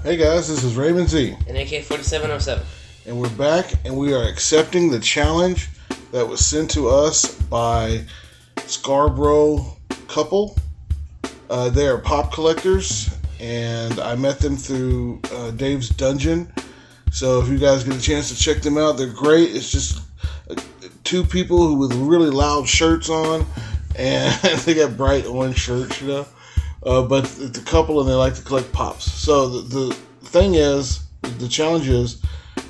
Hey guys, this is Raymond Z. And AK-4707. And we're back and we are accepting the challenge that was sent to us by Scarborough couple. They are pop collectors and I met them through Dave's Dungeon. So if you guys get a chance to check them out, they're great. It's just two people who with really loud shirts on and they got bright orange shirts, you know. But it's a couple and they like to collect pops. So the thing is, the challenge is,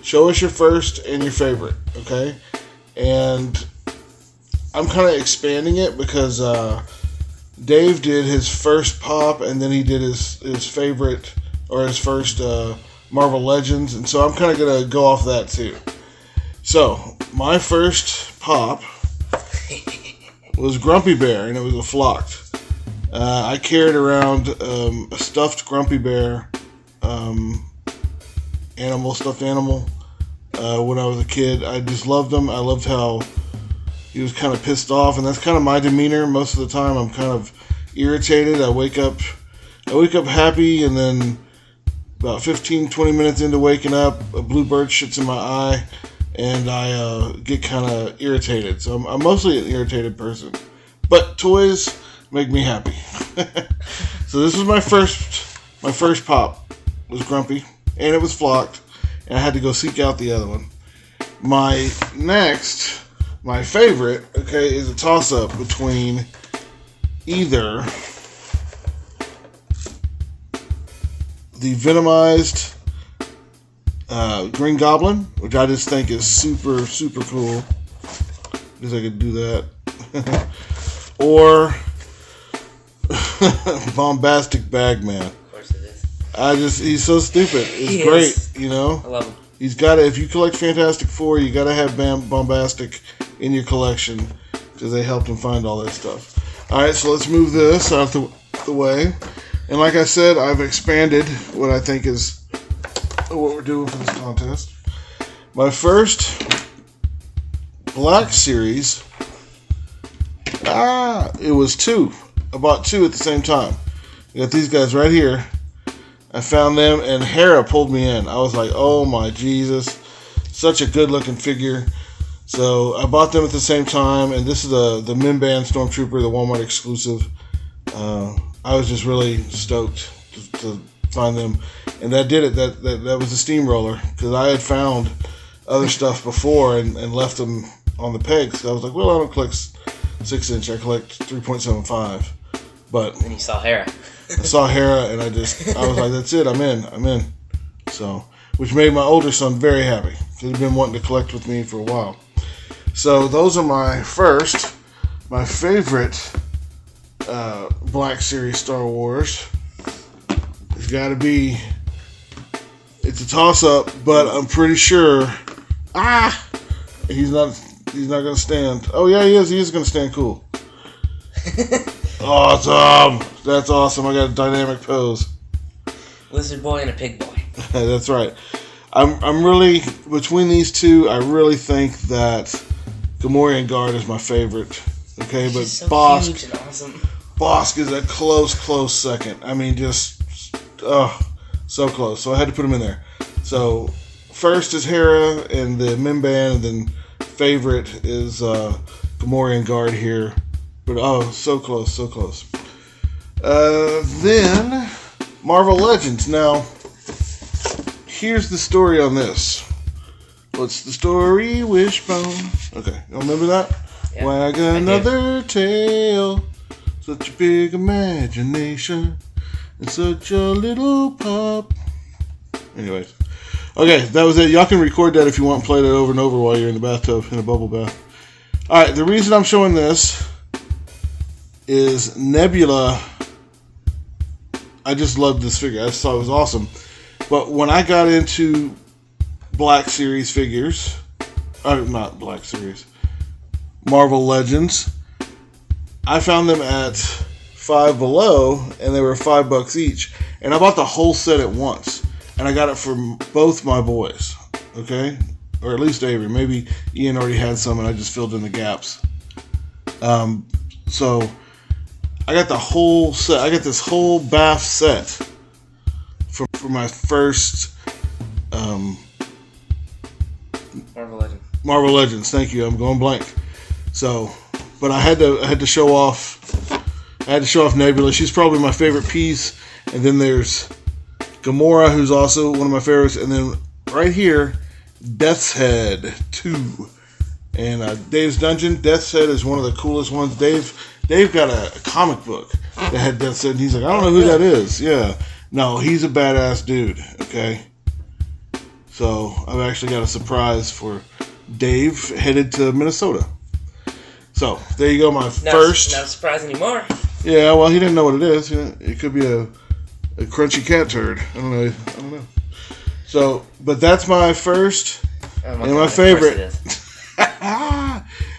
show us your first and your favorite, okay? And I'm kind of expanding it because Dave did his first pop and then he did his favorite or his first Marvel Legends. And so I'm kind of going to go off that too. So my first pop was Grumpy Bear and it was a flocked. I carried around a stuffed Grumpy Bear stuffed animal when I was a kid. I just loved him. I loved how he was kind of pissed off, and that's kind of my demeanor most of the time. I'm kind of irritated. I wake up happy, and then about 15-20 minutes into waking up, a blue bird shits in my eye, and I get kind of irritated. So I'm mostly an irritated person. But toys make me happy. So this was my first pop was Grumpy, and it was flocked, and I had to go seek out the other one. My favorite, okay, is a toss-up between either the Venomized Green Goblin, which I just think is super, super cool. I guess I could do that. Or Bombastic Bagman. Of course it is. He's so stupid. It's great, you know? I love him. He's got to, if you collect Fantastic Four, you got to have Bombastic in your collection because they helped him find all that stuff. Alright, so let's move this out the way. And like I said, I've expanded what I think is what we're doing for this contest. My first Black Series, it was two. I bought two at the same time. I got these guys right here. I found them, and Hera pulled me in. I was like, oh my Jesus. Such a good-looking figure. So I bought them at the same time, and this is the Mimban Stormtrooper, the Walmart exclusive. I was just really stoked to find them. And that did it. That was a steamroller, because I had found other stuff before and left them on the pegs. So I was like, well, I don't collect 6-inch. I collect 3.75. But then you saw Hera. I saw Hera, and I was like, that's it, I'm in. So, which made my older son very happy. He'd been wanting to collect with me for a while. So, those are my favorite Black Series Star Wars. It's got to be, it's a toss-up, but I'm pretty sure, he's not going to stand. Oh, yeah, he is going to stand cool. Awesome! That's awesome. I got a dynamic pose. Lizard boy and a pig boy. That's right. I'm really, between these two, I really think that Gamorrean Guard is my favorite. Okay, but so Bosk, huge and awesome. Bosk is a close second. I mean, just so close. So I had to put him in there. So first is Hera and the Mimban, and then favorite is Gamorrean Guard here. But so close. Then Marvel Legends. Now, here's the story on this. What's the story? Wishbone. Okay, you remember that? Yeah, Wag another tail. Such a big imagination. And such a little pop. Anyways. Okay, that was it. Y'all can record that if you want and play that over and over while you're in the bathtub, in a bubble bath. Alright, the reason I'm showing this is Nebula. I just loved this figure. I just thought it was awesome. But when I got into Black Series figures, not Black Series, Marvel Legends, I found them at Five Below, and they were $5 each. And I bought the whole set at once, and I got it for both my boys. Okay, or at least Avery. Maybe Ian already had some, and I just filled in the gaps. So I got the whole set. I got this whole bath set from for my first Marvel Legends. Thank you. I'm going blank. So, but I had to show off. I had to show off Nebula. She's probably my favorite piece. And then there's Gamora, who's also one of my favorites. And then right here, Death's Head 2. And Dave's Dungeon, Death's Head is one of the coolest ones. Dave got a comic book that had Death's Head. And he's like, I don't know who that is. Yeah. No, he's a badass dude. Okay. So I've actually got a surprise for Dave headed to Minnesota. So there you go, my first. Not a surprise anymore. Yeah, well, he didn't know what it is. It could be a crunchy cat turd. I don't know. So, but that's my first and my favorite.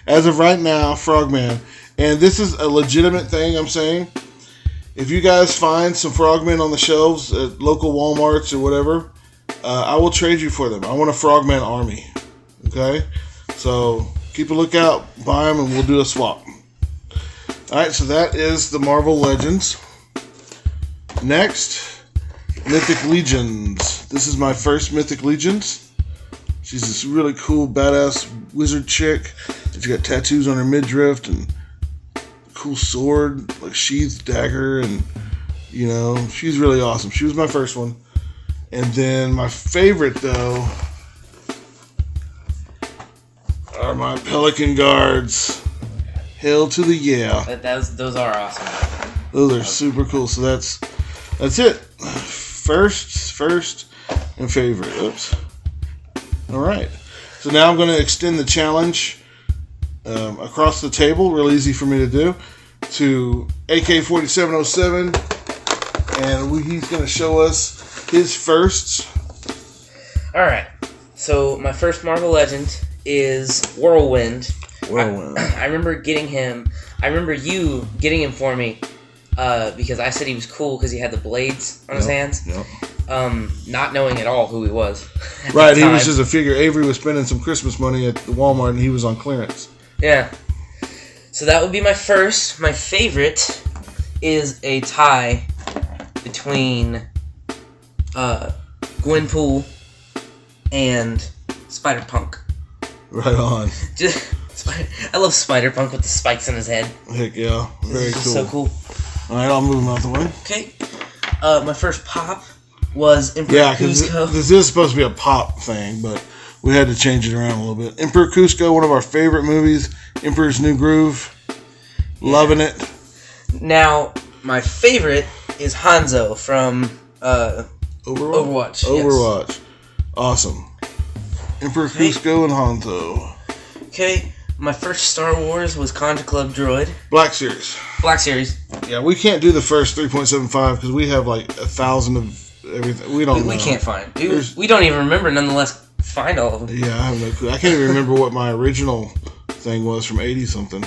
As of right now, Frogman. And this is a legitimate thing I'm saying. If you guys find some Frogmen on the shelves at local Walmarts or whatever, I will trade you for them. I want a Frogman army. Okay? So keep a lookout, buy them, and we'll do a swap. Alright, so that is the Marvel Legends. Next, Mythic Legions. This is my first Mythic Legions. She's this really cool, badass wizard chick. She's got tattoos on her midriff and a cool sword, like sheathed dagger, and she's really awesome. She was my first one. And then my favorite, though, are my Pelican Guards. Hail to the yeah. Those are awesome. Those are super cool. So that's it. First and favorite. Oops. All right. So now I'm going to extend the challenge across the table. Real easy for me to do. To AK-4707. And he's going to show us his firsts. All right. So my first Marvel Legend is Whirlwind. I remember getting him. I remember you getting him for me because I said he was cool because he had the blades on his hands. Yep. Not knowing at all who he was. Right, he was just a figure. Avery was spending some Christmas money at the Walmart and he was on clearance. Yeah. So that would be my first. My favorite is a tie between Gwenpool and Spider-Punk. Right on. I love Spider-Punk with the spikes in his head. Heck yeah. Very cool. So cool. Alright, I'll move him out the way. Okay. My first pop was Emperor Cusco. This is supposed to be a pop thing, but we had to change it around a little bit. Emperor Cusco, one of our favorite movies. Emperor's New Groove. Loving it. Now, my favorite is Hanzo from Overwatch. Overwatch. Yes. Awesome. Emperor Cusco and Hanzo. Okay. My first Star Wars was Contra Club Droid. Black Series. Yeah, we can't do the first 3.75 because we have like 1,000 of everything. We don't know. We can't find. We don't even remember, nonetheless, find all of them. Yeah, I have no clue. I can't even remember what my original thing was from 80-something.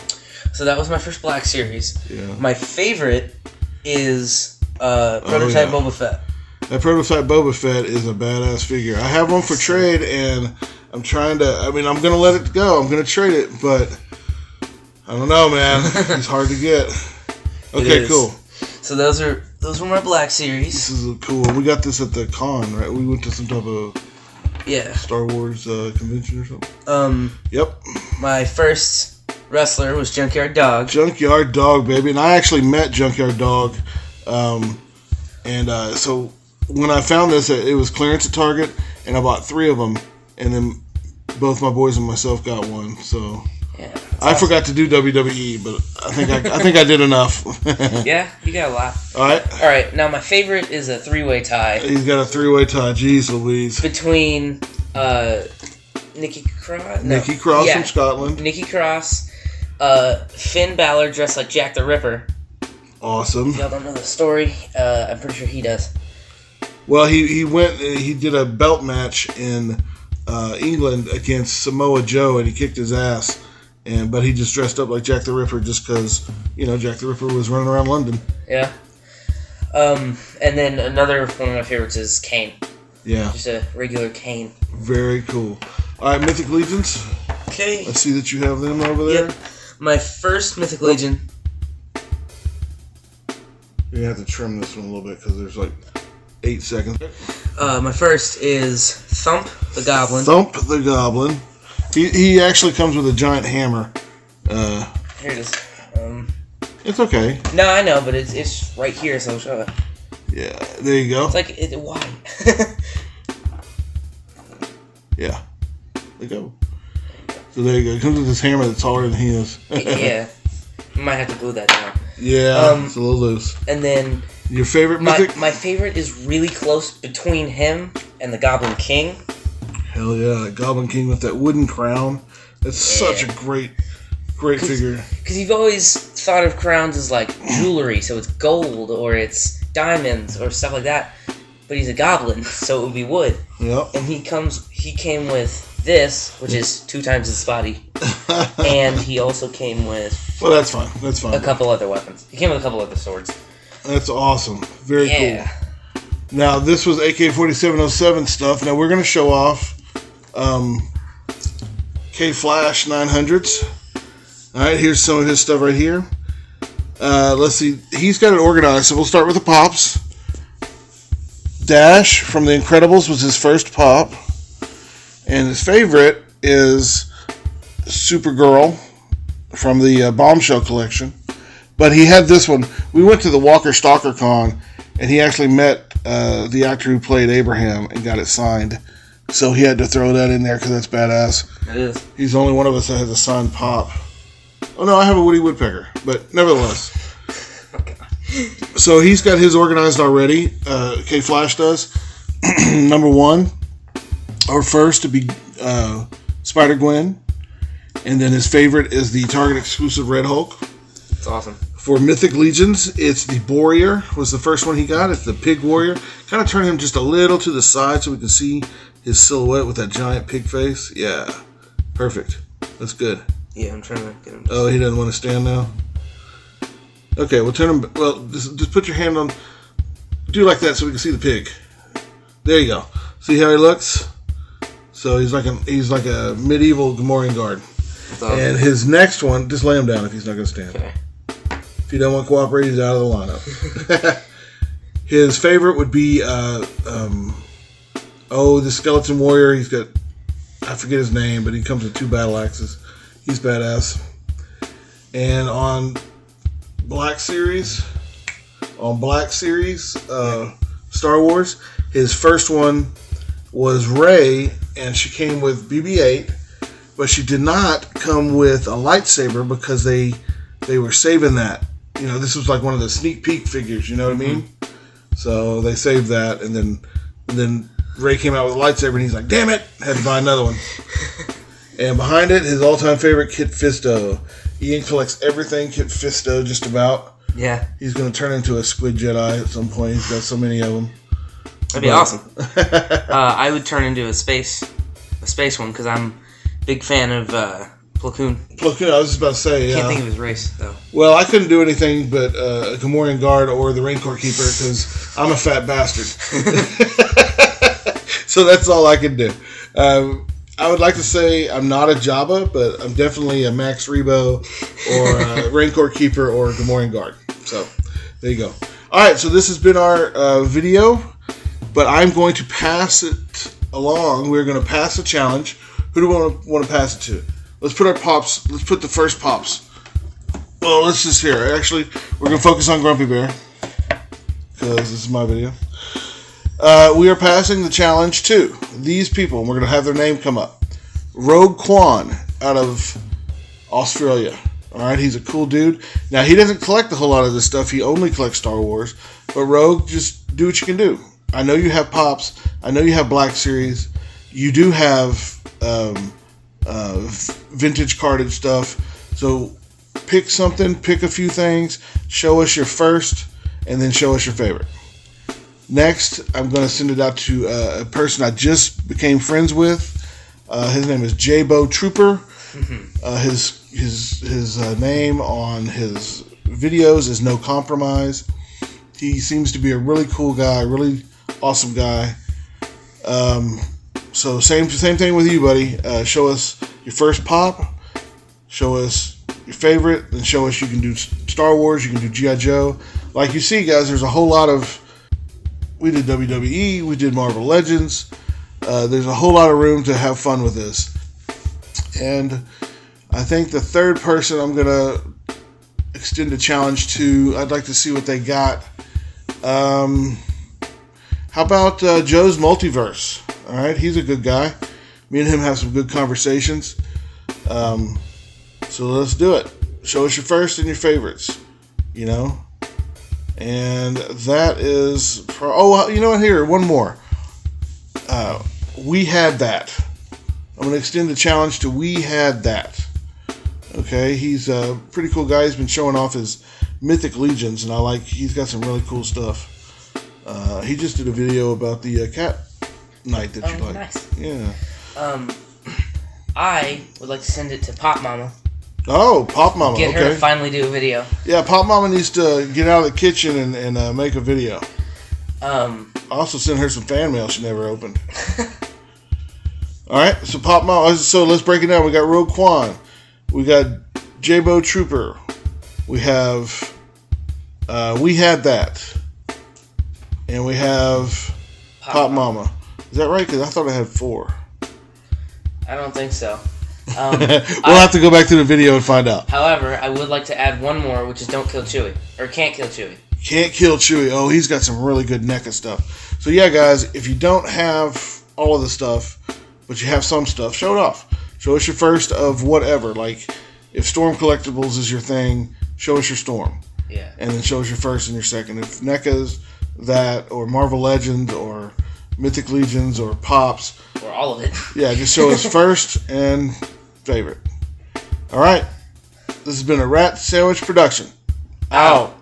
So that was my first Black Series. Yeah. My favorite is Prototype Boba Fett. That Prototype Boba Fett is a badass figure. I have one for trade, and I'm trying to... I'm going to let it go. I'm going to trade it, but... I don't know, man. He's hard to get. Okay, cool. So those were my Black Series. This is cool. We got this at the con, right? We went to some type of Star Wars convention or something. Yep. My first wrestler was Junkyard Dog. Junkyard Dog, baby. And I actually met Junkyard Dog. So when I found this, it was clearance at Target, and I bought 3 of them, and then both my boys and myself got one. So I forgot to do WWE, but I think I did enough. Yeah, you got a lot. All right. Now my favorite is a 3-way tie. He's got a 3-way tie. Jeez Louise. Between Nikki Cross. Nikki Cross from Scotland. Nikki Cross. Finn Balor dressed like Jack the Ripper. Awesome. If y'all don't know the story, I'm pretty sure he does. Well, he did a belt match in England against Samoa Joe, and he kicked his ass. But he just dressed up like Jack the Ripper just because, Jack the Ripper was running around London. Yeah. And then another one of my favorites is Kane. Yeah. Just a regular Kane. Very cool. All right, Mythic Legions. Okay. I see that you have them over there. Yep. My first Mythic Legion. You're going to have to trim this one a little bit because there's like 8 seconds. My first is Thump the Goblin. Thump the Goblin. He actually comes with a giant hammer. Here it is. It's okay. No, I know, but it's right here, so I'll show it. Yeah, there you go. It's like, why? Yeah. There you go. So there you go. He comes with this hammer that's taller than he is. Yeah. You might have to glue that down. Yeah, it's a little loose. And then... Your favorite Mythic? My favorite is really close between him and the Goblin King. Hell yeah, that Goblin King with that wooden crown. That's such a great figure. Because you've always thought of crowns as like jewelry, so it's gold or it's diamonds or stuff like that. But he's a goblin, so it would be wood. Yep. And he came with this, which is 2 times his body, and he also came with. Well, that's fine. That's fine. A couple other weapons. He came with a couple other swords. That's awesome. Very cool. Now this was AK-4707 stuff. Now we're gonna show off K-Flash 900s. All right, here's some of his stuff right here. Let's see. He's got it organized, so we'll start with the pops. Dash from The Incredibles was his first pop. And his favorite is Supergirl from the Bombshell collection. But he had this one. We went to the Walker Stalker Con, and he actually met the actor who played Abraham and got it signed. So he had to throw that in there because that's badass. It is. He's the only one of us that has a signed pop. Oh, no, I have a Woody Woodpecker. But nevertheless. So he's got his organized already. K-Flash does. Number 1, or first to be Spider-Gwen. And then his favorite is the Target exclusive Red Hulk. It's awesome. For Mythic Legions, it's the Warrior was the first one he got. It's the Pig Warrior. Kind of turn him just a little to the side so we can see his silhouette with that giant pig face. Yeah. Perfect. That's good. Yeah, I'm trying to get him. Oh, he doesn't want to stand now? Okay, we'll turn him... Well, just put your hand on... Do like that so we can see the pig. There you go. See how he looks? So he's like a medieval Gamorrean guard. Awesome. And his next one... Just lay him down if he's not going to stand. Okay. If he doesn't want to cooperate, he's out of the lineup. His favorite would be... the Skeleton Warrior. He's got... I forget his name, but he comes with 2 battle axes. He's badass. And on Black Series, Star Wars, his first one was Rey, and she came with BB-8, but she did not come with a lightsaber because they were saving that. You know, this was like one of the sneak peek figures. You know what I mean? So they saved that, and then Rey came out with a lightsaber, and he's like, "Damn it!" Had to buy another one. And behind it, his all-time favorite, Kit Fisto. Ian collects everything Kit Fisto, just about. Yeah. He's going to turn into a Squid Jedi at some point. He's got so many of them. That'd be awesome. I would turn into a space one because I'm a big fan of Plo Koon. Plo Koon, I was just about to say, yeah. Can't think of his race, though. Well, I couldn't do anything but a Gamorrean guard or the Rancor Keeper because I'm a fat bastard. So that's all I can do. I would like to say I'm not a Jabba, but I'm definitely a Max Rebo or a Rancor Keeper or a Gamorrean guard. So there you go. All right, so this has been our video, but I'm going to pass it along. We're going to pass the challenge. Who do we want to pass it to? Let's put our pops. Let's put the first pops. Well, let's just hear. Actually, we're going to focus on Grumpy Bear because this is my video. We are passing the challenge to these people, and we're going to have their name come up. Rogue Quan out of Australia. All right, he's a cool dude. Now, he doesn't collect a whole lot of this stuff. He only collects Star Wars. But Rogue, just do what you can do. I know you have Pops. I know you have Black Series. You do have vintage carded stuff. So pick something, pick a few things, show us your first, and then show us your favorite. Next, I'm going to send it out to a person I just became friends with. His name is J-Bo Trooper. His name on his videos is No Compromise. He seems to be a really cool guy, really awesome guy. So same thing with you, buddy. Show us your first pop. Show us your favorite. Then show us you can do Star Wars. You can do G.I. Joe. Like you see, guys, there's a whole lot of We did WWE. We did Marvel Legends. There's a whole lot of room to have fun with this. And I think the third person I'm going to extend a challenge to, I'd like to see what they got. How about Joe's Multiverse? All right, he's a good guy. Me and him have some good conversations. So let's do it. Show us your first and your favorites. You know? And that is... you know what? Here, one more. We Had That. I'm going to extend the challenge to We Had That. Okay? He's a pretty cool guy. He's been showing off his Mythic Legions, and he's got some really cool stuff. He just did a video about the cat night that you like. Nice. Yeah. I would like to send it to Pop Mama. Oh, Pop Mama. Get her to finally do a video. Yeah, Pop Mama needs to get out of the kitchen and make a video. Also send her some fan mail she never opened. Alright, so Pop Mama. So let's break it down. We got Rogue Quan. We got J-Bo Trooper. We have We Had That. And we have Pop Mama. Is that right? Because I thought I had 4. I don't think so. We'll have to go back to the video and find out. However, I would like to add one more, which is Don't Kill Chewie. Or Can't Kill Chewie. Can't Kill Chewie. Oh, he's got some really good NECA stuff. So yeah, guys, if you don't have all of the stuff, but you have some stuff, show it off. Show us your first of whatever. Like, if Storm Collectibles is your thing, show us your Storm. Yeah. And then show us your first and your second. If NECA's that, or Marvel Legends, or Mythic Legions, or Pops. Or all of it. Yeah, just show us first and favorite. All right. This has been a Rat Sandwich production. Out.